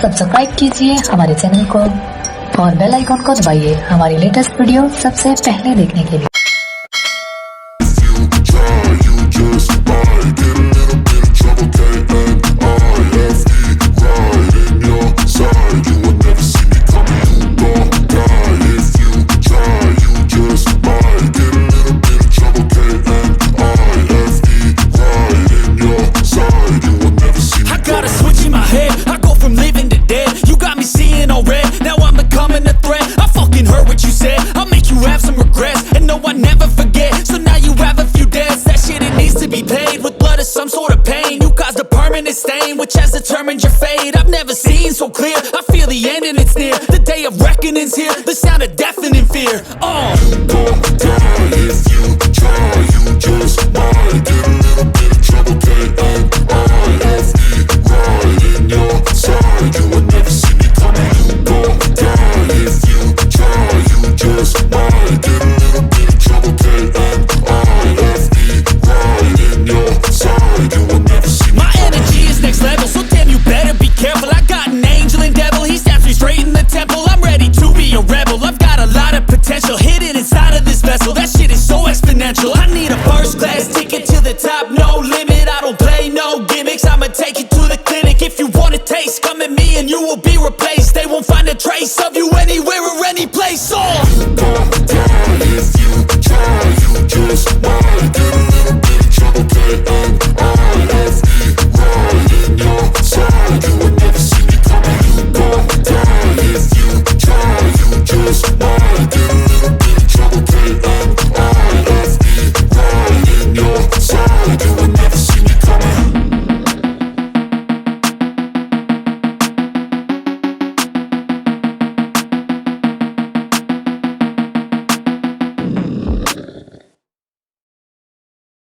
Subscribe कीजिए हमारे channel को और बेल आइकॉन को दबाइए हमारी लेटेस्ट वीडियो सबसे पहले देखने के लिए। Some sort of pain, you caused a permanent stain, which has determined your fate. I've never seen so clear, I feel the end and it's near. The day of reckoning's here, the sound of deafening fear. You gon' die if you try, you just might get a little bit of trouble, K-N-I-F-E, right in your side, you will never see me coming. You gon' die if you try, you just might get a little bit of trouble, K-N-I-F-E, right in your side, you will never see me. My energy is next level, so damn you better be careful. I got an angel and devil, he stabs me straight in the temple. I'm ready to be a rebel, I've got a lot of potential hidden inside of this vessel. That shit is so exponential. I need a first class ticket to the top, no limit. I don't play no gimmicks, I'ma take you to the clinic. If you want a taste, come at me and you will be replaced. They won't find a trace of you anywhere or any place.